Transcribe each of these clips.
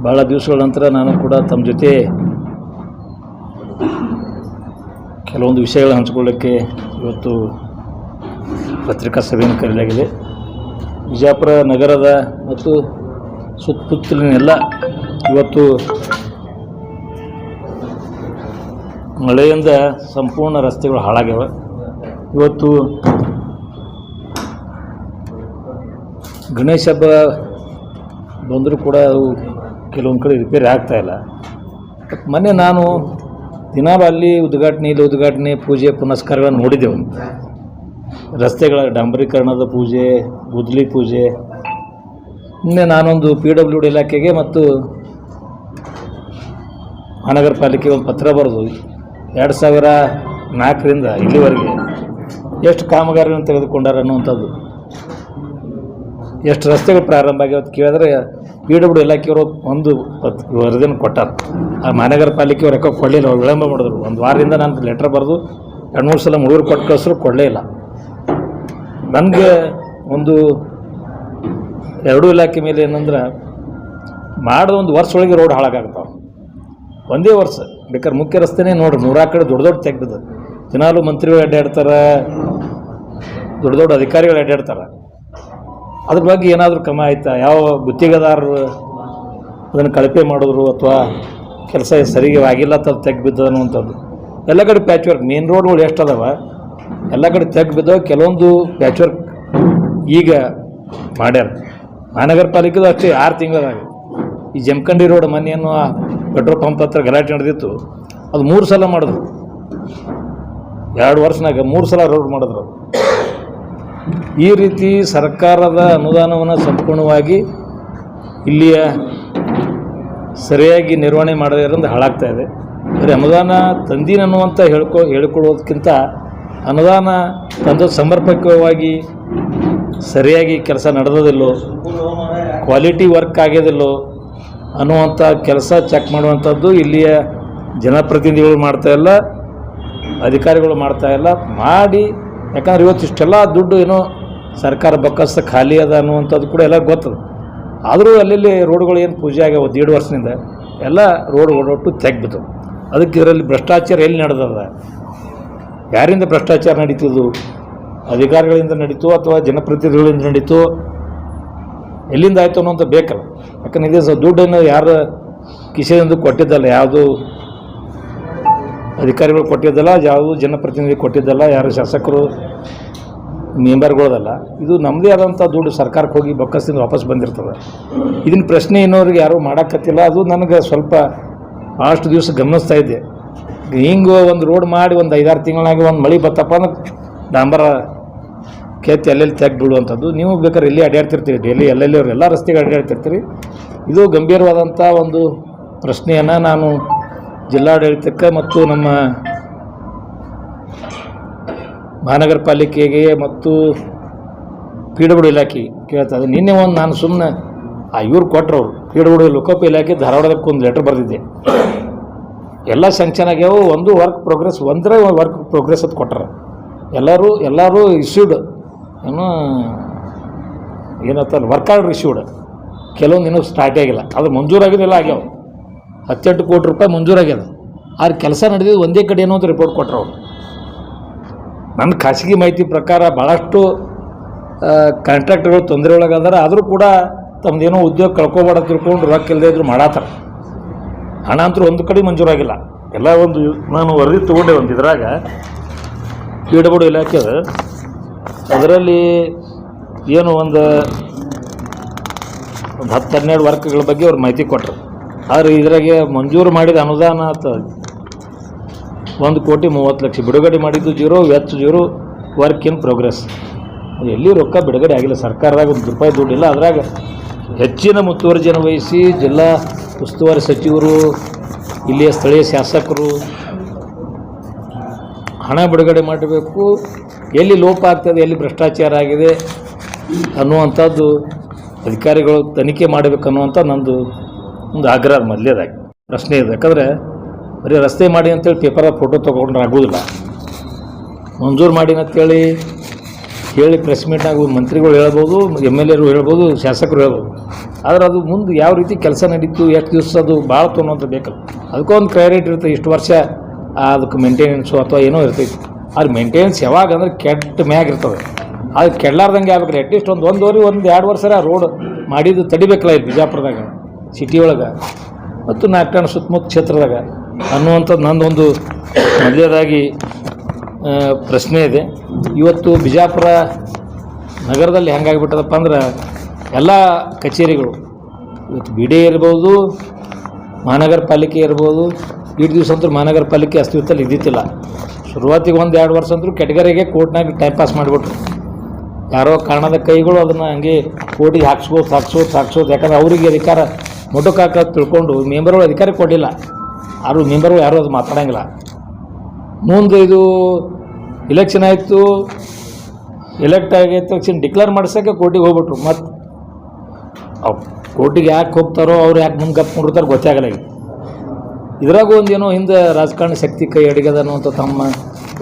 ಭಾಳ ದಿವಸಗಳ ನಂತರ ನಾನು ಕೂಡ ತಮ್ಮ ಜೊತೆ ಕೆಲವೊಂದು ವಿಷಯಗಳನ್ನು ಹಂಚಿಕೊಳ್ಳೋಕ್ಕೆ ಇವತ್ತು ಪತ್ರಿಕಾ ಸಭೆಯನ್ನು ಕರೆಯಲಾಗಿದೆ. ವಿಜಯಪುರ ನಗರದ ಮತ್ತು ಸುತ್ತಮುತ್ತಲಿನೆಲ್ಲ ಇವತ್ತು ಮಳೆಯಿಂದ ಸಂಪೂರ್ಣ ರಸ್ತೆಗಳು ಹಾಳಾಗ್ಯಾವ. ಇವತ್ತು ಗಣೇಶ ಹಬ್ಬ ಬಂದರೂ ಕೂಡ ಅವು ಕೆಲವೊಂದು ಕಡೆ ರಿಪೇರಿ ಆಗ್ತಾಯಿಲ್ಲ. ಮೊನ್ನೆ ನಾನು ದಿನಾಲು ಅಲ್ಲಿ ಉದ್ಘಾಟನೆ ಪೂಜೆ ಪುನಸ್ಕಾರಗಳನ್ನು ನೋಡಿದ್ದೆವು. ರಸ್ತೆಗಳ ಡಾಂಬರೀಕರಣದ ಪೂಜೆ, ಗುದ್ದಲಿ ಪೂಜೆ. ನಿನ್ನೆ ನಾನೊಂದು PWD ಇಲಾಖೆಗೆ ಮತ್ತು ಮಹಾನಗರ ಪಾಲಿಕೆಗೆ ಒಂದು ಪತ್ರ ಬರೆದು 2004ರಿಂದ ಇಲ್ಲಿವರೆಗೆ ಎಷ್ಟು ಕಾಮಗಾರಿಗಳನ್ನು ತೆಗೆದುಕೊಂಡಾರ ಅನ್ನುವಂಥದ್ದು, ಎಷ್ಟು ರಸ್ತೆಗಳು ಪ್ರಾರಂಭ ಆಗ್ಯಾವ ಕೇಳಿದ್ರೆ PWD ಇಲಾಖೆಯವರು ಒಂದು ವರದಿಯನ್ನು ಕೊಟ್ಟಾರ. ಆ ಮಹಾನಗರ ಪಾಲಿಕೆಯವ್ರು ಯಾಕೋ ಕೊಡಲಿಲ್ಲ, ಅವ್ರು ವಿಳಂಬ ಮಾಡಿದ್ರು. ಒಂದು ವಾರದಿಂದ ನಾನು ಲೆಟ್ರ್ ಬರೆದು 2-3 ಸಲ ಮುಳುಗರು ಕೊಟ್ಟು ಕಳಿಸ್ರು, ಕೊಡಲೇ ಇಲ್ಲ. ನನಗೆ ಒಂದು ಎರಡೂ ಇಲಾಖೆ ಮೇಲೆ ಏನಂದ್ರೆ ಮಾಡಿದ ಒಂದು ವರ್ಷ ಒಳಗೆ ರೋಡ್ ಹಾಳಾಗ್ತಾವೆ. ಒಂದೇ ವರ್ಷ ಬೇಕಾದ್ರೆ ಮುಖ್ಯ ರಸ್ತೆನೇ ನೋಡ್ರಿ 100 ಕಡೆ ದೊಡ್ಡ ತೆಗ್ದು ದಿನಾಲು ಮಂತ್ರಿಗಳು ಅಡ್ಡಾಡ್ತಾರೆ, ದೊಡ್ಡ ಅಧಿಕಾರಿಗಳು ಅಡ್ಡಾಡ್ತಾರೆ. ಅದ್ರ ಬಗ್ಗೆ ಏನಾದರೂ ಕ್ರಮ ಆಯ್ತಾ? ಯಾವ ಗುತ್ತಿಗೆದಾರರು ಅದನ್ನು ಕಳಪೆ ಮಾಡಿದ್ರು ಅಥವಾ ಕೆಲಸ ಸರಿಗೆ ಆಗಿಲ್ಲ ಅಂತ ತೆಗ್ಬಿದ್ದು ಅನ್ನುವಂಥದ್ದು. ಎಲ್ಲ ಕಡೆ ಪ್ಯಾಚ್ ವರ್ಕ್, ಮೇನ್ ರೋಡ್ಗಳು ಎಷ್ಟು ಅದಾವ ಎಲ್ಲ ಕಡೆ ತೆಗ್ಬಿದ್ದವು. ಕೆಲವೊಂದು ಪ್ಯಾಚ್ ವರ್ಕ್ ಈಗ ಮಾಡ್ಯಾರ. ಮಹಾನಗರ ಪಾಲಿಕೆದು ಅಷ್ಟೇ 6 ತಿಂಗಳಾಗ ಈ ಜಮಖಂಡಿ ರೋಡ್ ಮೊನ್ನೆಯನ್ನು ಪೆಟ್ರೋಲ್ ಪಂಪ್ ಹತ್ರ ಗಲಾಟೆ ನಡೆದಿತ್ತು, ಅದು 3 ಸಲ ಮಾಡಿದ್ರು. 2 ವರ್ಷನಾಗ 3 ಸಲ ರೋಡ್ ಮಾಡಿದ್ರು. ಈ ರೀತಿ ಸರ್ಕಾರದ ಅನುದಾನವನ್ನು ಸಂಪೂರ್ಣವಾಗಿ ಇಲ್ಲಿಯ ಸರಿಯಾಗಿ ನಿರ್ವಹಣೆ ಮಾಡದಿರೋದು ಹಾಳಾಗ್ತಾಯಿದೆ. ಬರೀ ಅನುದಾನ ತಂದೀನಿ ಅನ್ನುವಂಥ ಹೇಳಿಕೊಳ್ಳೋದಕ್ಕಿಂತ ಅನುದಾನ ತಂದು ಸಮರ್ಪಕವಾಗಿ ಸರಿಯಾಗಿ ಕೆಲಸ ನಡೆದೋದಿಲ್ಲೋ, ಕ್ವಾಲಿಟಿ ವರ್ಕ್ ಆಗ್ಯೋದಿಲ್ಲೋ ಅನ್ನುವಂಥ ಕೆಲಸ ಚೆಕ್ ಮಾಡುವಂಥದ್ದು ಇಲ್ಲಿಯ ಜನಪ್ರತಿನಿಧಿಗಳು ಮಾಡ್ತಾಯಿಲ್ಲ, ಅಧಿಕಾರಿಗಳು ಮಾಡ್ತಾಯಿಲ್ಲ. ಮಾಡಿ ಯಾಕಂದ್ರೆ ಇವತ್ತು ಇಷ್ಟೆಲ್ಲ ದುಡ್ಡು ಏನೋ ಸರ್ಕಾರ ಬೊಕ್ಕಸ ಖಾಲಿ ಅದ ಅನ್ನುವಂಥದ್ದು ಕೂಡ ಎಲ್ಲ ಗೊತ್ತದ. ಆದರೂ ಅಲ್ಲಿ ರೋಡ್ಗಳು ಏನು ಪೂಜೆ ಆಗ್ಯಾವ 1.5 ವರ್ಷದಿಂದ ಎಲ್ಲ ರೋಡ್ ಒಟ್ಟು ತೆಗ್ಬಿತ್ತು. ಅದಕ್ಕೆ ಇದರಲ್ಲಿ ಭ್ರಷ್ಟಾಚಾರ ಎಲ್ಲಿ ನಡೆದದ? ಯಾರಿಂದ ಭ್ರಷ್ಟಾಚಾರ ನಡೀತಿದ್ದು? ಅಧಿಕಾರಿಗಳಿಂದ ನಡೀತು ಅಥವಾ ಜನಪ್ರತಿನಿಧಿಗಳಿಂದ ನಡೀತು? ಎಲ್ಲಿಂದ ಆಯಿತು ಅನ್ನೋಂಥ ಬೇಕಲ್ಲ. ಯಾಕಂದ್ರೆ ಇದೇ ದುಡ್ಡನ್ನು ಯಾರು ಕಿಸೆಯಿಂದ ಕೊಟ್ಟಿದ್ದಲ್ಲ, ಯಾವುದು ಅಧಿಕಾರಿಗಳು ಕೊಟ್ಟಿದ್ದಲ್ಲ, ಯಾವುದು ಜನಪ್ರತಿನಿಧಿ ಕೊಟ್ಟಿದ್ದಲ್ಲ, ಯಾರು ಶಾಸಕರು ಮೆಂಬರ್ಗಳದಲ್ಲ. ಇದು ನಮ್ಮದೇ ಆದಂಥ ದುಡ್ಡು ಸರ್ಕಾರಕ್ಕೆ ಹೋಗಿ ಬೊಕ್ಕಸದಿಂದ ವಾಪಸ್ ಬಂದಿರ್ತದೆ. ಇದನ್ನ ಪ್ರಶ್ನೆ ಇನ್ನೋರಿಗೆ ಯಾರೂ ಮಾಡೋಕ್ಕತ್ತಿಲ್ಲ. ಅದು ನನಗೆ ಸ್ವಲ್ಪ ಭಾಳಷ್ಟು ದಿವಸ ಗಮನಿಸ್ತಾ ಇದ್ದೆ. ಹಿಂಗೆ ಒಂದು ರೋಡ್ ಮಾಡಿ ಒಂದು 5-6 ತಿಂಗಳಾಗಿ ಒಂದು ಮಳೆ ಬತ್ತಪ್ಪ ಅಂದ್ರೆ ಡಾಂಬರ ಕೆತ್ತಿ ಎಲ್ಲೆಲ್ಲಿ ತೆಗ್ಬಿಡುವಂಥದ್ದು. ನೀವು ಬೇಕಾದ್ರೆ ಎಲ್ಲಿ ಅಡ್ಡಾಡ್ತಿರ್ತೀರಿ, ಡೈಲಿ ಎಲ್ಲೆಲ್ಲಿ ಅವ್ರು ಎಲ್ಲ ರಸ್ತೆಗೆ ಅಡ್ಡಾಡ್ತಿರ್ತೀರಿ. ಇದು ಗಂಭೀರವಾದಂಥ ಒಂದು ಪ್ರಶ್ನೆಯನ್ನು ನಾನು ಜಿಲ್ಲಾಡಳಿತಕ್ಕೆ ಮತ್ತು ನಮ್ಮ ಮಹಾನಗರ ಪಾಲಿಕೆಗೆ ಮತ್ತು PWD ಇಲಾಖೆ ಕೇಳ್ತಾಯಿದ್ದೆ. ನಿನ್ನೆ ಒಂದು ನಾನು ಸುಮ್ಮನೆ ಇವ್ರು ಕೊಟ್ಟರು, PWD ಲೋಕೋಪ ಇಲಾಖೆ ಧಾರವಾಡದಕ್ಕೆ ಒಂದು ಲೆಟ್ರ್ ಬರೆದಿದ್ದೆ. ಎಲ್ಲ ಸ್ಯಾಂಕ್ಷನ್ ಆಗ್ಯಾವು, ಒಂದು ವರ್ಕ್ ಪ್ರೋಗ್ರೆಸ್ ಅಂತ ಕೊಟ್ಟರು. ಎಲ್ಲರೂ ಇಶ್ಯೂಡ್ ಏನಂತಾರೆ ವರ್ಕ್ ಆರ್ಡರ್ ಇಶ್ಯೂಡ್. ಕೆಲವೊಂದು ಇನ್ನೂ ಸ್ಟಾರ್ಟೇ ಆಗಿಲ್ಲ, ಅದು ಮಂಜೂರಾಗಿದ್ದೆಲ್ಲ ಆಗ್ಯಾವ. 18 ಕೋಟಿ ರೂಪಾಯಿ ಮಂಜೂರಾಗ್ಯದ. ಆದ್ರೆ ಕೆಲಸ ನಡೆದಿದ್ದು ಒಂದೇ ಕಡೆ ಏನೋ ಅಂತ ರಿಪೋರ್ಟ್ ಕೊಟ್ಟರು ಅವರು. ನನ್ನ ಖಾಸಗಿ ಮಾಹಿತಿ ಪ್ರಕಾರ ಭಾಳಷ್ಟು ಕಾಂಟ್ರಾಕ್ಟರ್ಗಳು ತೊಂದರೆ ಒಳಗಾದಾರ. ಆದರೂ ಕೂಡ ತಮ್ಮದೇನೋ ಉದ್ಯೋಗ ಕಳ್ಕೊಬೇಡ ತಿಳ್ಕೊಂಡು ರೊಕ್ಕ ಇಲ್ಲದೆ ಇದ್ರು ಮಾಡಾತಾರೆ. ಹಣ ಅಂತೂ ಒಂದು ಕಡೆ ಮಂಜೂರಾಗಿಲ್ಲ. ಎಲ್ಲ ಒಂದು ನಾನು ವರದಿ ತೊಗೊಂಡೆ ಒಂದು ಇದ್ರಾಗ PWD ಇಲಾಖೆ, ಅದರಲ್ಲಿ ಏನು ಒಂದು 10-12 ವರ್ಕ್ಗಳ ಬಗ್ಗೆ ಅವ್ರು ಮಾಹಿತಿ ಕೊಟ್ಟರು. ಆದರೆ ಇದ್ರಾಗೆ ಮಂಜೂರು ಮಾಡಿದ ಅನುದಾನ 1,30,30,00,000 ಬಿಡುಗಡೆ ಮಾಡಿದ್ದು 0, ವೆಚ್ಚ 0, ವರ್ಕ್ ಇನ್ ಪ್ರೋಗ್ರೆಸ್. ಎಲ್ಲಿ ರೊಕ್ಕ ಬಿಡುಗಡೆ ಆಗಿಲ್ಲ. ಸರ್ಕಾರದಾಗ ₹1 ದುಡ್ಡಿಲ್ಲ. ಅದ್ರಾಗ ಹೆಚ್ಚಿನ ಮುತುವರ್ಜಿಯನ್ನು ವಹಿಸಿ ಜಿಲ್ಲಾ ಉಸ್ತುವಾರಿ ಸಚಿವರು, ಇಲ್ಲಿಯ ಸ್ಥಳೀಯ ಶಾಸಕರು ಹಣ ಬಿಡುಗಡೆ ಮಾಡಬೇಕು. ಎಲ್ಲಿ ಲೋಪ ಆಗ್ತದೆ, ಎಲ್ಲಿ ಭ್ರಷ್ಟಾಚಾರ ಆಗಿದೆ ಅನ್ನುವಂಥದ್ದು ಅಧಿಕಾರಿಗಳು ತನಿಖೆ ಮಾಡಬೇಕನ್ನುವಂಥ ನಂದು ಒಂದು ಆಗ್ರಹ ಮೊದಲೇದಾಗಿ ಪ್ರಶ್ನೆ ಇದೆ. ಯಾಕಂದರೆ ಬರೀ ರಸ್ತೆ ಮಾಡಿ ಅಂತೇಳಿ ಪೇಪರಾಗ ಫೋಟೋ ತೊಗೊಂಡ್ರೆ ಆಗೋದಿಲ್ಲ. ಮಂಜೂರು ಮಾಡಿ ಅಂತೇಳಿ ಹೇಳಿ ಪ್ರೆಸ್ ಮೀಟ್ನಾಗ ಮಂತ್ರಿಗಳು ಹೇಳ್ಬೋದು, MLA ಹೇಳ್ಬೋದು, ಶಾಸಕರು ಹೇಳ್ಬೋದು. ಆದರೆ ಅದು ಮುಂದೆ ಯಾವ ರೀತಿ ಕೆಲಸ ನಡೀತು, ಎಷ್ಟು ದಿವಸ ಅದು ಭಾಳ ತೊಗೊಳೋಂಥ ಬೇಕಲ್ಲ. ಅದಕ್ಕೂ ಒಂದು ಕ್ರೈರೇಟ್ ಇರ್ತದೆ, ಇಷ್ಟು ವರ್ಷ ಅದಕ್ಕೆ ಮೇಂಟೆನೆನ್ಸು ಅಥವಾ ಏನೋ ಇರ್ತೈತಿ. ಅದು ಮೇಂಟೆನೆನ್ಸ್ ಯಾವಾಗ ಅಂದ್ರೆ ಕೆಟ್ಟ ಮ್ಯಾಗ ಇರ್ತದೆ, ಅದು ಕೆಡಲಾರ್ದಂಗೆ ಆಗ್ಬೇಕ್ರಿ. ಅಟ್ಲೀಸ್ಟ್ ಒಂದು 2 ವರ್ಷ ರೋಡ್ ಮಾಡಿದ್ದು ತಡಿಬೇಕಲ್ಲ ಇಲ್ಲಿ ಬಿಜಾಪುರದಾಗ ಸಿಟಿ ಒಳಗೆ ಮತ್ತು ನಾಲ್ಕು ಸುತ್ತಮುತ್ತ ಕ್ಷೇತ್ರದಾಗ ಅನ್ನುವಂಥದ್ದು ನಂದೊಂದು ಮೊದಲನೇದಾಗಿ ಪ್ರಶ್ನೆ ಇದೆ. ಇವತ್ತು ಬಿಜಾಪುರ ನಗರದಲ್ಲಿ ಹೆಂಗಾಗಿಬಿಟ್ಟದಪ್ಪ ಅಂದ್ರೆ ಎಲ್ಲ ಕಚೇರಿಗಳು ಇವತ್ತು BD ಇರ್ಬೋದು, ಮಹಾನಗರ ಪಾಲಿಕೆ ಇರ್ಬೋದು. ಇಷ್ಟು ದಿವಸ ಅಂತೂ ಮಹಾನಗರ ಪಾಲಿಕೆ ಅಸ್ತಿತ್ವದಲ್ಲಿ ಇದ್ದಿತ್ತಿಲ್ಲ. ಶುರುವಾತಿಗೆ 1-2 ವರ್ಷ ಅಂತೂ ಕೆಟಗರಿಗೆ ಕೋರ್ಟ್ನಾಗ ಟೈಮ್ ಪಾಸ್ ಮಾಡಿಬಿಟ್ರು. ಯಾರೋ ಕಾರಣದ ಕೈಗಳು ಅದನ್ನು ಹಂಗೆ ಕೋರ್ಟಿಗೆ ಹಾಕ್ಸೋದು. ಯಾಕಂದ್ರೆ ಅವರಿಗೆ ಅಧಿಕಾರ ಮೊಟಕಾಕ ತಿಳ್ಕೊಂಡು ಮೆಂಬರ್ಗಳು ಅಧಿಕಾರ ಕೊಡಲಿಲ್ಲ. ಮೆಂಬರ್ಗಳು ಯಾರೂ ಅದು ಮಾತಾಡೋಂಗಿಲ್ಲ. ಮುಂದೆ ಇದು ಇಲೆಕ್ಷನ್ ಆಯಿತು, ಎಲೆಕ್ಟ್ ಆಗೈತೆ ತಕ್ಷಣ ಡಿಕ್ಲೇರ್ ಮಾಡ್ಸೋಕ್ಕೆ ಕೋರ್ಟಿಗೆ ಹೋಗ್ಬಿಟ್ರು. ಮತ್ತು ಕೋರ್ಟಿಗೆ ಯಾಕೆ ಹೋಗ್ತಾರೋ ಅವ್ರು ಯಾಕೆ ಮುಂದೆ ಗಪ್ ಮಾಡಿರ್ತಾರೆ ಗೊತ್ತಾಗಲ್ಲ. ಇದ್ರಾಗೂ ಒಂದೇನೋ ಹಿಂದೆ ರಾಜಕಾರಣ ಶಕ್ತಿ ಕೈ ಅಡಿಗದ ಅನ್ನುವಂಥ ತಮ್ಮ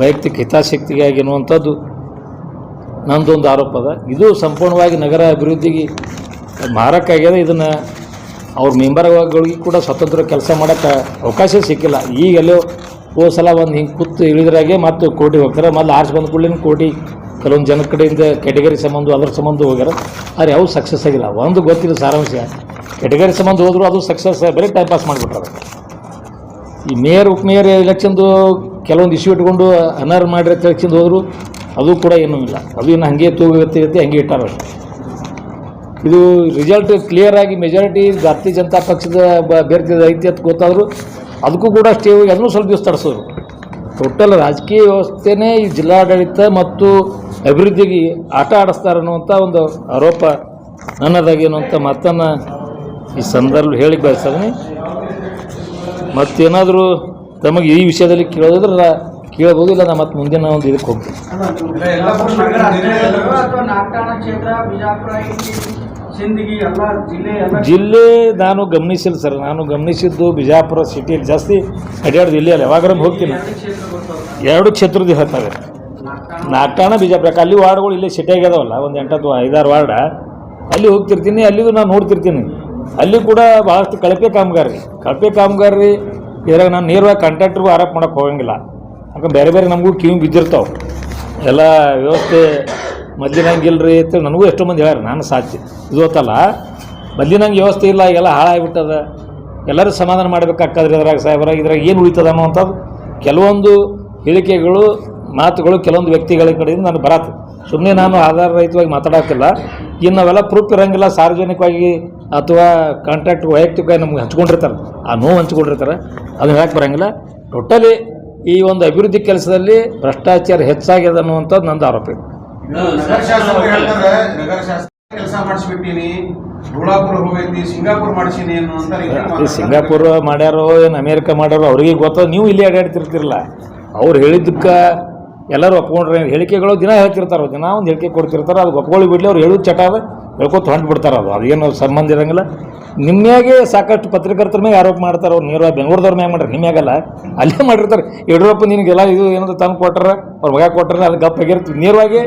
ವೈಯಕ್ತಿಕ ಹಿತಾಸಕ್ತಿಗಾಗಿ ಅನ್ನುವಂಥದ್ದು ನಮ್ಮದೊಂದು ಆರೋಪ ಅದ. ಇದು ಸಂಪೂರ್ಣವಾಗಿ ನಗರ ಅಭಿವೃದ್ಧಿಗೆ ಮಾರಕ್ಕಾಗ್ಯದ. ಇದನ್ನು ಅವ್ರ ಮೆಂಬರ್ಗಳಿಗೆ ಕೂಡ ಸ್ವತಂತ್ರ ಕೆಲಸ ಮಾಡೋಕ್ಕೆ ಅವಕಾಶ ಸಿಕ್ಕಿಲ್ಲ. ಈಗೆಲ್ಲೋ ಹೋದ ಸಲ ಒಂದು ಹಿಂಗೆ ಕೂತು ಇಳಿದ್ರಾಗೆ ಮತ್ತು ಕೋರ್ಟಿಗೆ ಹೋಗ್ತಾರೆ. ಮೊದಲು ಆರ್ಸ್ ಬಂದ ಕೂಡಲೇ ಕೋರ್ಟಿ ಕೆಲವೊಂದು ಜನ ಕಡೆಯಿಂದ ಕೆಟಗರಿ ಸಂಬಂಧ ಅದ್ರ ಸಂಬಂಧ ಹೋಗ್ಯಾರ. ಆದರೆ ಯಾವ ಸಕ್ಸಸ್ ಆಗಿಲ್ಲ. ಒಂದು ಗೊತ್ತಿಲ್ಲ ಸಾರಾಂಶ, ಕೆಟಗರಿ ಸಂಬಂಧ ಹೋದ್ರು ಅದು ಸಕ್ಸಸ್ ಬರೀ ಟೈಮ್ ಪಾಸ್ ಮಾಡಿಬಿಟ್ರೆ. ಈ ಮೇಯರ್ ಉಪಮೇಯರ್ ಎಲೆಕ್ಷನ್ದು ಕೆಲವೊಂದು ಇಶ್ಯೂ ಇಟ್ಕೊಂಡು ಅನರ್ಹ ಮಾಡಿರೋ ಎಲೆಕ್ಷನ್ ಹೋದ್ರು ಅದು ಕೂಡ ಏನೂ ಇಲ್ಲ. ಅದು ಇನ್ನು ಹಾಗೆ ತೂಗತಿ ಹಂಗೆ ಇಟ್ಟಾರ. ಇದು ರಿಸಲ್ಟ್ ಕ್ಲಿಯರಾಗಿ ಮೆಜಾರಿಟಿ ಭಾರತೀಯ ಜನತಾ ಪಕ್ಷದ ಅಭ್ಯರ್ಥಿ ಐತಿ ಅಂತ ಗೊತ್ತಾದರೂ ಅದಕ್ಕೂ ಕೂಡ ಸ್ಟೇ ಹೋಗಿ ಅದನ್ನು ಸ್ವಲ್ಪ ದಿವಸ ತಡಿಸೋರು. ಟೋಟಲ್ ರಾಜಕೀಯ ವ್ಯವಸ್ಥೆನೇ ಈ ಜಿಲ್ಲಾಡಳಿತ ಮತ್ತು ಅಭಿವೃದ್ಧಿಗೆ ಆಟ ಆಡಿಸ್ತಾರೆ ಅನ್ನುವಂಥ ಒಂದು ಆರೋಪ ನನ್ನದಾಗಿ ಅನ್ನುವಂಥ ಮಾತನ್ನು ಈ ಸಂದರ್ಭ ಹೇಳಿ ಬಯಸ್ತೀನಿ. ಮತ್ತೇನಾದರೂ ತಮಗೆ ಈ ವಿಷಯದಲ್ಲಿ ಕೇಳೋದ್ರೆ ಕೇಳ್ಬೋದು, ಇಲ್ಲ ನಾನು ಮತ್ತೆ ಮುಂದಿನ ಒಂದು ಇದಕ್ಕೆ ಹೋಗ್ತೀನಿ. ಜಿಲ್ಲೆ ನಾನು ಗಮನಿಸಿಲ್ಲ ಸರ್. ನಾನು ಗಮನಿಸಿದ್ದು ಬಿಜಾಪುರ ಸಿಟಿಯಲ್ಲಿ ಜಾಸ್ತಿ ಅಡ್ಯಾಡೋದು ಇಲ್ಲೇ ಯಾವಾಗಾರ ಹೋಗ್ತೀನಿ. 2 ಕ್ಷೇತ್ರದ ಹೇಳ್ತಾರೆ. ನಾಲ್ಕಾಣ ಬಿಜಾಪುರ ಅಲ್ಲಿ ವಾರ್ಡ್ಗಳು ಇಲ್ಲೇ ಸಿಟಿಯಾಗ್ಯದವಲ್ಲ, ಒಂದು 8-5-6 ವಾರ್ಡ ಅಲ್ಲಿ ಹೋಗ್ತಿರ್ತೀನಿ. ಅಲ್ಲಿಗೂ ನಾನು ನೋಡ್ತಿರ್ತೀನಿ. ಅಲ್ಲಿ ಕೂಡ ಭಾಳಷ್ಟು ಕಳಪೆ ಕಾಮಗಾರಿ ಇದ್ರಾಗ ನಾನು ನೇರವಾಗಿ ಕಾಂಟ್ರಾಕ್ಟ್ರಿಗೂ ಆರೋಪ ಮಾಡೋಕ್ಕೆ ಹೋಗಂಗಿಲ್ಲ. ಯಾಕಂದ್ರೆ ಬೇರೆ ಬೇರೆ ನಮಗೂ ಕಿವಿ ಬಿದ್ದಿರ್ತಾವೆ. ಎಲ್ಲ ವ್ಯವಸ್ಥೆ ಮೊದಲಿನಂಗಿಲ್ಲರಿ ಅಂತ ನನಗೂ ಎಷ್ಟೋ ಮಂದಿ ಹೇಳ್ಯಾರ. ನಾನು ಸಾಧ್ಯ ಇದು ಗೊತ್ತಲ್ಲ, ಮೊದಲಿನಂಗೆ ವ್ಯವಸ್ಥೆ ಇಲ್ಲ, ಈಗೆಲ್ಲ ಹಾಳಾಗಿಬಿಟ್ಟದ, ಎಲ್ಲರೂ ಸಮಾಧಾನ ಮಾಡಬೇಕಾಗ್ತದ್ರಿ ಅದ್ರಾಗ ಸಾಹೇಬರಾಗ, ಇದ್ರಾಗ ಏನು ಉಳಿತದ ಅನ್ನೋವಂಥದ್ದು ಕೆಲವೊಂದು ಹೇಳಿಕೆಗಳು ಮಾತುಗಳು ಕೆಲವೊಂದು ವ್ಯಕ್ತಿಗಳ ಕಡೆಯಿಂದ ನಾನು ಬರತ್ತೆ. ಸುಮ್ಮನೆ ನಾನು ಆಧಾರ ರಹಿತವಾಗಿ ಮಾತಾಡೋಕ್ಕಿಲ್ಲ. ಇನ್ನು ನಾವೆಲ್ಲ ಪ್ರೂಫ್ ಇರೋಂಗಿಲ್ಲ. ಸಾರ್ವಜನಿಕವಾಗಿ ಅಥವಾ ಕಾಂಟ್ರಾಕ್ಟ್ ವೈಯಕ್ತಿಕವಾಗಿ ನಮ್ಗೆ ಹಂಚ್ಕೊಂಡಿರ್ತಾರೆ, ಆ ನೋವು ಹಂಚ್ಕೊಂಡಿರ್ತಾರೆ, ಅದನ್ನು ಹೇಳಕ್ಕೆ ಬರೋಂಗಿಲ್ಲ. ಟೋಟಲಿ ಈ ಒಂದು ಅಭಿವೃದ್ಧಿ ಕೆಲಸದಲ್ಲಿ ಭ್ರಷ್ಟಾಚಾರ ಹೆಚ್ಚಾಗ್ಯದ ಅನ್ನುವಂಥದ್ದು ನಂದು ಆರೋಪ ಇದೆ. ಸಿಂಗಾಪುರ ಮಾಡ್ಯಾರೋ ಏನು ಅಮೇರಿಕಾ ಮಾಡ್ಯಾರೋ ಅವ್ರಿಗೆ ಗೊತ್ತದ. ನೀವು ಇಲ್ಲಿ ಅಡ್ಡಾಡ್ತಿರ್ತಿರಲ್ಲ, ಅವ್ರು ಹೇಳಿದ್ದಕ್ಕೆ ಎಲ್ಲರೂ ಒಪ್ಕೊಂಡ್ರೆ ಹೇಳಿಕೆಗಳು ದಿನ ಹೇಳ್ತಿರ್ತಾರೆ. ದಿನ ಒಂದು ಹೇಳಿಕೆ ಕೊಡ್ತಿರ್ತಾರೆ. ಅದು ಒಪ್ಕೊಳ್ಳಿ ಬಿಡಲಿ, ಅವ್ರು ಹೇಳೋದು ಚಟ ಅದ ಹೇಳ್ಕೊತ ಹೊಂಟು ಬಿಡ್ತಾರೆ. ಅದೇನು ಸಂಬಂಧ ಇರೋಂಗಿಲ್ಲ. ನಿಮ್ಮ್ಯಾಗೆ ಸಾಕಷ್ಟು ಪತ್ರಕರ್ತರ ಮೇಲೆ ಆರೋಪ ಮಾಡ್ತಾರೆ. ಅವ್ರು ನೇರವಾಗಿ ಬೆಂಗಳೂರದವ್ರ ಮ್ಯಾಗ ಮಾಡ್ರಿ, ನಿಮ್ಯಾಗಲ್ಲ ಅಲ್ಲೇ ಮಾಡಿರ್ತಾರೆ. ಯಡಿಯೂರಪ್ಪ ನಿನಗೆಲ್ಲ ಇದು ಏನಂತ ತಂದು ಕೊಟ್ಟಾರ, ಅವ್ರ ಮಗ ಕೊಟ್ಟಾರ, ಅದು ಗಪ್ಪಾಗಿರ್ತೀವಿ. ನೇರವಾಗಿ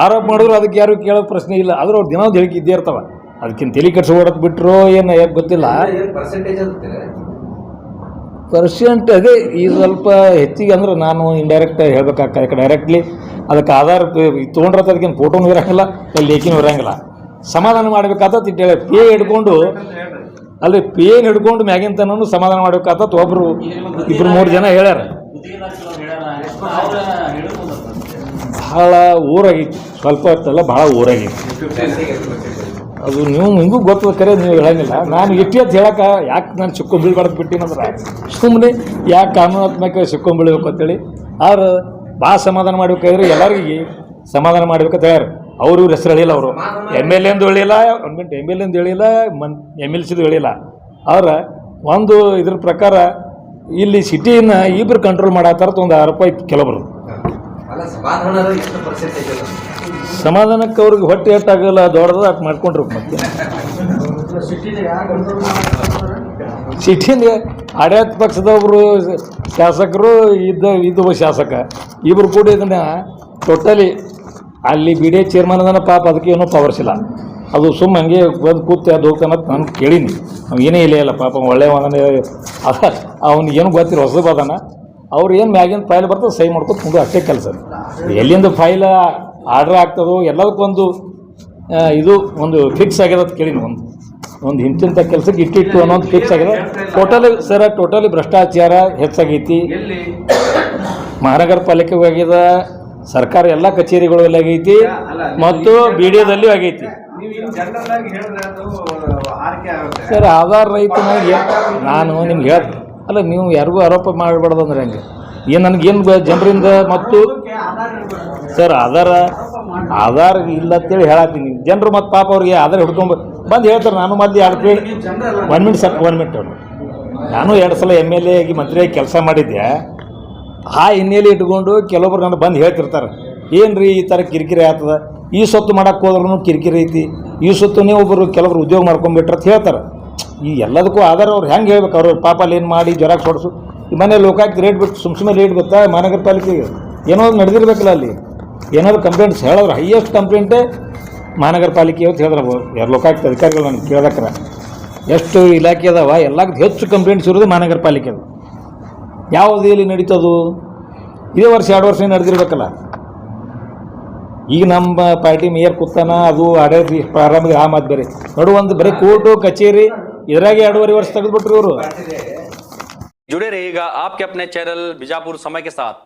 ಆರೋಪ ಮಾಡಿದ್ರು ಅದಕ್ಕೆ ಯಾರು ಕೇಳೋ ಪ್ರಶ್ನೆ ಇಲ್ಲ. ಆದ್ರೆ ಅವ್ರು ದಿನ ಒಂದು ಹೇಳಿಕೆ ಇದ್ದೇ ಇರ್ತಾವೆ. ಅದಕ್ಕಿಂತ ತಲೆ ಕೆಡ್ಸ್ಕೊಡೋದು ಬಿಟ್ಟರು ಏನು ಯಾಕೆ ಗೊತ್ತಿಲ್ಲ. ಪರ್ಸೆಂಟ್ ಅದೇ ಈ ಸ್ವಲ್ಪ ಹೆಚ್ಚಿಗೆ ಅಂದ್ರೆ ನಾನು ಇಂಡೈರೆಕ್ಟ್ ಹೇಳ್ಬೇಕಾಗ್ತದೆ. ಯಾಕೆ ಡೈರೆಕ್ಟ್ಲಿ ಅದಕ್ಕೆ ಆಧಾರ ತೊಗೊಂಡ್ರೆ ಅದಕ್ಕೇನು ಫೋಟೋನು ಇರೋಂಗಿಲ್ಲ, ಲೇಖಿನೂ ಇರೋಂಗಿಲ್ಲ. ಸಮಾಧಾನ ಮಾಡಬೇಕಾದ ಹೇಳಿ ಪೇ ಹಿಡ್ಕೊಂಡು ಅಲ್ಲೇ ಪೇನ್ ಹಿಡ್ಕೊಂಡು ಮ್ಯಾಗಿನ ತನೂ ಸಮಾಧಾನ ಮಾಡಬೇಕಾದ ಒಬ್ಬರು 2-3 ಜನ ಹೇಳ್ಯಾರ. ಭಾಳ ಊರಾಗೈತಿ, ಸ್ವಲ್ಪ ಹೊತ್ತಲ್ಲ ಭಾಳ ಊರಾಗೈತಿ. ಅದು ನೀವು ನಿಮಗೂ ಗೊತ್ತದ, ಕರೆ ನೀವು ಹೇಳಂಗಿಲ್ಲ. ನಾನು ಎಷ್ಟು ಅಂತ ಹೇಳಕ್ಕೆ ಯಾಕೆ ನಾನು ಸಿಕ್ಕೊಂಬೀಳ್ಬಾರ್ದು ಬಿಟ್ಟಿನಂದ್ರೆ ಸುಮ್ಮನೆ ಯಾಕೆ ಕಾನೂನಾತ್ಮಕ ಸಿಕ್ಕೊಂಬೀಳ್ಬೇಕು ಅಂತೇಳಿ. ಆದ್ರೆ ಭಾಳ ಸಮಾಧಾನ ಮಾಡ್ಬೇಕಾದ್ರೆ ಎಲ್ಲರಿಗೆ ಸಮಾಧಾನ ಮಾಡ್ಬೇಕಂತ ಹೇಳ್ಯಾರ. ಅವರು ಇವ್ರ ಹೆಸರು ಹೇಳಿಲ್ಲ. ಅವರು MLA ಎಂದು ಹೇಳಿಲ್ಲ, MLA ಎಂದು ಹೇಳಿಲ್ಲ, MLCದು ಹೇಳಿಲ್ಲ. ಆದ್ರೆ ಒಂದು ಇದ್ರ ಪ್ರಕಾರ ಇಲ್ಲಿ ಸಿಟಿನ ಇಬ್ಬರು ಕಂಟ್ರೋಲ್ ಮಾಡತ್ತಾರ ಒಂದು ಆರೋಪ ಇತ್ತು ಕೆಲವರು. ಸಮಾಧಾನಕ್ಕೆ ಅವ್ರಿಗೆ ಹೊಟ್ಟೆ ಎಟ್ಟಾಗಲ್ಲ, ದೊಡ್ಡದು ಅಟ್ ಮಾಡ್ಕೊಂಡ್ರು. ಮತ್ತೆ ಸಿಟಿನ ಆಡಳಿತ ಪಕ್ಷದೊಬ್ಬರು ಶಾಸಕರು ಇದ್ದ ಶಾಸಕ ಇಬ್ಬರು ಕೂಡ ಇದನ್ನು ಟೋಟಲಿ ಅಲ್ಲಿ ಬಿ ಡಿ ಎ ಚೇರ್ಮನ್ ಅದನ್ನ ಪಾಪ ಅದಕ್ಕೆ ಏನೂ ಪವರ್ಸ್ ಇಲ್ಲ. ಅದು ಸುಮ್ಮ ಹಂಗೆ ಬಂದು ಕೂತು ಅದು ಹೋಗ್ತಾನೆ ಅಂತ ನಾನು ಕೇಳೀನಿ. ಅವ್ನು ಏನೇ ಇಲ್ಲ ಪಾಪ ಒಳ್ಳೆಯ ಅವ್ನಿಗೇನು ಗೊತ್ತಿರೋ ಹೊಸಬ ಅದಾನ. ಅವ್ರು ಏನು ಮ್ಯಾಗಿನ ಫೈಲ್ ಬರ್ತದೆ ಸಹಿ ಮಾಡ್ಕೊಂಡು ಮುಂದೆ ಅಷ್ಟೇ ಕೆಲಸ. ಎಲ್ಲಿಂದ ಫೈಲ್ ಆರ್ಡ್ರ್ ಆಗ್ತದೋ ಎಲ್ಲದಕ್ಕೊಂದು ಇದು ಒಂದು ಫಿಕ್ಸ್ ಆಗ್ಯದ ಅಂತ ಕೇಳೀನಿ. ಒಂದು ಇಂತಿಂಥ ಕೆಲಸಕ್ಕೆ ಇಟ್ಟಿಟ್ಟು ಅನ್ನೋದು ಫಿಕ್ಸ್ ಆಗಿದೆ. ಟೋಟಲಿ ಭ್ರಷ್ಟಾಚಾರ ಹೆಚ್ಚಾಗೈತಿ. ಮಹಾನಗರ ಪಾಲಿಕೆ ಆಗ್ಯದ, ಸರ್ಕಾರ ಎಲ್ಲ ಕಚೇರಿಗಳು ಆಗೈತಿ ಮತ್ತು ಬಿ ಡಿ ಎದಲ್ಲಿ ಆಗೈತಿ. ಸರ್ ಆಧಾರ್ ರೈತನಾಗ ನಾನು ನಿಮ್ಗೆ ಹೇಳ್ದೆ ಅಲ್ಲ, ನೀವು ಯಾರಿಗೂ ಆರೋಪ ಮಾಡಬಾರ್ದು ಅಂದ್ರೆ ಹೆಂಗೆ? ಏನು ನನಗೇನು ಜನರಿಂದ ಮತ್ತು ಸರ್ ಆಧಾರ್ ಇಲ್ಲ ಅಂತೇಳಿ ಹೇಳತ್ತೀನಿ. ಜನರು ಮತ್ತು ಪಾಪ ಅವ್ರಿಗೆ ಆಧಾರ್ ಹಿಡ್ಕೊಂಡು ಬಂದು ಹೇಳ್ತಾರೆ. ನಾನು ಮೊದಲು 2 ಪೀರಿಯಡ್ 1 ಮಿನಿಟ್ ಸರ್ 1 ಮಿನಿಟ್ ನಾನು 2 ಸಲ MLA ಆಗಿ ಮಂತ್ರಿಯಾಗಿ ಕೆಲಸ ಮಾಡಿದ್ದೆ. ಆ ಹಿನ್ನೆಲೆ ಇಟ್ಕೊಂಡು ಕೆಲವೊಬ್ರು ನಾನು ಬಂದು ಹೇಳ್ತಿರ್ತಾರೆ, ಏನು ರೀ ಈ ಥರ ಕಿರಿಕಿರಿ ಆಗ್ತದೆ, ಈ ಸೊತ್ತು ಮಾಡೋಕ್ಕೆ ಹೋದ್ರೂ ಕಿರಿಕಿರಿ ಐತಿ, ಈ ಸೊತ್ತುನೇ ಒಬ್ಬರು ಕೆಲವರು ಉದ್ಯೋಗ ಮಾಡ್ಕೊಂಬಿಟ್ರೆ ಅಂತ ಹೇಳ್ತಾರೆ. ಈ ಎಲ್ಲದಕ್ಕೂ ಆಧಾರ ಅವ್ರು ಹೆಂಗೆ ಹೇಳ್ಬೇಕು? ಅವರು ಪಾಪ ಅಲ್ಲಿ ಏನು ಮಾಡಿ ಜ್ವರ ಕೊಡಿಸು. ಈ ಮನೆ ಲೋಕಾಯುಕ್ತ ರೇಟ್ ಬಿಟ್ಟು ಸುಮ್ಮನೆ ರೇಟ್ ಗೊತ್ತಾ ಮಹಾನಗರ ಪಾಲಿಕೆಗೆ ಏನೋ ನಡೆದಿರ್ಬೇಕಲ್ಲ. ಅಲ್ಲಿ ಏನಾದ್ರು ಕಂಪ್ಲೇಂಟ್ಸ್ ಹೇಳಿದ್ರೆ ಹೈಯೆಸ್ಟ್ ಕಂಪ್ಲೇಂಟೇ ಮಹಾನಗರ ಪಾಲಿಕೆ ಅಂತ ಹೇಳಿದ್ರೆ ಯಾರು ಲೋಕಾಯುಕ್ತ ಅಧಿಕಾರಿಗಳು ನನಗೆ ಕೇಳಕ್ರೆ ಎಷ್ಟು ಇಲಾಖೆ ಅದಾವ ಎಲ್ಲಕ್ಕೆ ಹೆಚ್ಚು ಕಂಪ್ಲೇಂಟ್ಸ್ ಇರೋದು ಮಹಾನಗರ ಪಾಲಿಕೆದು. ಯಾವುದು ಇಲ್ಲಿ ನಡೀತದು? ಇದೇ ವರ್ಷ 2 ವರ್ಷ ನಡೆದಿರ್ಬೇಕಲ್ಲ. ಈಗ ನಮ್ಮ ಪಾರ್ಟಿ ಮೇಯರ್ ಕೂತಾನ, ಅದು ಆಡಳಿತ ಪ್ರಾರಂಭ ಆ ಮಾತು ಬೇರೆ ನೋಡು. ಒಂದು ಬರೀ ಕೋರ್ಟು ಕಚೇರಿ ಇದ್ರಾಗೆ 2.5 ವರ್ಷ ತೆಗೆದುಬಿಟ್ರು ಇವರು. जुड़े रहिएगा आपके अपने चैनल बीजापुर समय के साथ।